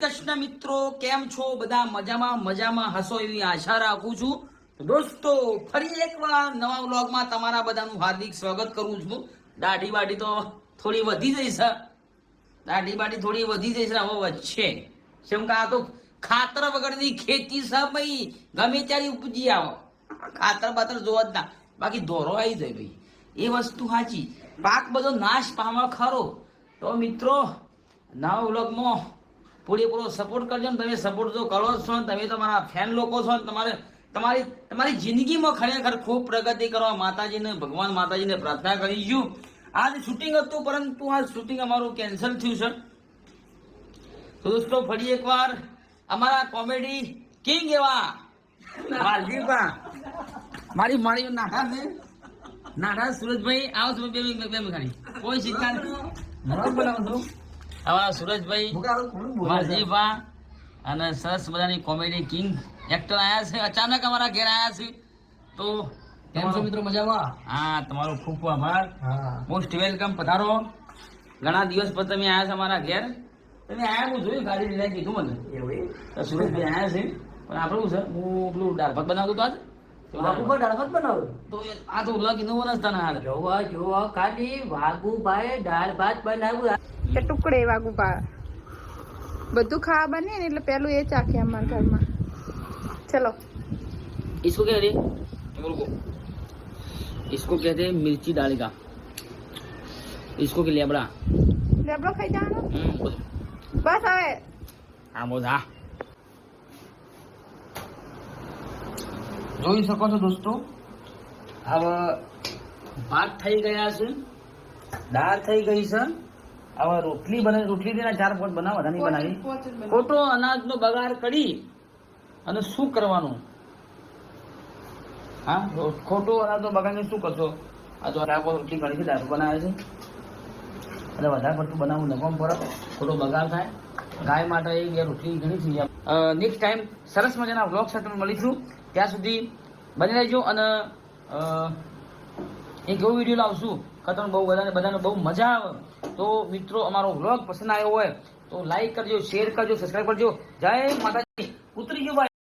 કૃષ્ણ મિત્રો કેમ છો બધા મજામાં હસો એવી આશા રાખું છું દોસ્તો ફરી એકવાર નવા વ્લોગમાં તમારા બધાનું હાર્દિક સ્વાગત કરું છું દાઢી બાડી તો થોડી વધી જઈ છે હવે વચ્ચે કેમ કે આ તો ખાતર વગરની ખેતી છે ભાઈ ગમે ત્યારે ઉપજી આવો ખાતર બાતર જોવા જ ના બાકી દોરો આવી જાય ભાઈ એ વસ્તુ સાચી પાક બધો નાશ પામવા ખરો તો મિત્રો નવા વ્લોગમાં પૂરેપૂરો સપોર્ટ કરજો ને તમે સપોર્ટ જો કરો છો ને તમે તમારા ફેન લોકો છો ને તમારી જિંદગીમાં ખરેખર ખૂબ પ્રગતિ કરવા માતાજીને ભગવાન માતાજીને પ્રાર્થના કરીશું આજ શૂટિંગ હતું પરંતુ આ શૂટિંગ અમારું કેન્સલ થયું છે તો દોસ્તો ફરી એકવાર અમારા કોમેડી કિંગ એવા માલદીપા મારી નાના સુરજભાઈ આવો તમે બે ખાલી કોઈ શીખા બનાવો અમારા સુરજભાઈ માલજીભા અને સરસ મજાની કોમેડી કિંગ એક્ટર આવ્યા છે અચાનક અમારા ઘેર આવ્યા છે તો કેમ છો મિત્રો મજામાં હા તમારો ખૂબ ખૂબ આભાર મોસ્ટ વેલકમ પધારો ઘણા દિવસ પછી તમે આવ્યા છો અમારા ઘેર તમે આવ્યા હું જોયું ગાડી લઈને કીધું મને તો સુરજભાઈ આવ્યા છે પણ આપણે શું છે હું પેલું દાળ ભાત બનાવતો હતો દાળ ભાત બનાવો તો આ તો ઓલા કીધું વનસતા ના હાલ જોવા ખાલી વાઘુભાઈ દાળ ભાત બનાવ્યું કે ટુકડે વાગુ પા બધું ખાવા બને ને એટલે પેલું એ ચાખે અમારા ઘરમાં ચલો इसको क्या कहते हैं रुको इसको कहते हैं मिर्ची डालेगा इसको के लेबड़ा લેબડો ખાઈ જવાનો बोल બસ હવે हाँ बोल हाँ જોઈ શકો છો દોસ્તો હવે ભાત થઈ ગયા છે દાળ થઈ ગઈ છે હવે રોટલી બને રોટલી તેના 4 પોટ બનાવવા નહીં બનાવી ખોટો અનાજનો બગાડ કરી અને શું કરવાનું હા ખોટો અનાજનો બગાડ શું કરશો આ તો આ રોટલી ઘણી દાળ બનાવે છે એટલે વધારે પડતું બનાવવું નફામ પડે થોડો બગાડ થાય ગાય માટે એ બે રોટલી ઘણી થઈ જાય નેક્સ્ટ ટાઈમ સરસ મજાના વ્લોગ સાથે મળીશું ત્યાં સુધી બની રહેજો અને એક એવો વિડીયો લાવશું કે તમને બધાને બહુ મજા આવે તો મિત્રો અમારો વ્લોગ પસંદ આવ્યો હોય તો લાઈક કરજો શેર કરજો સબસ્ક્રાઈબ કરજો જય માતાજી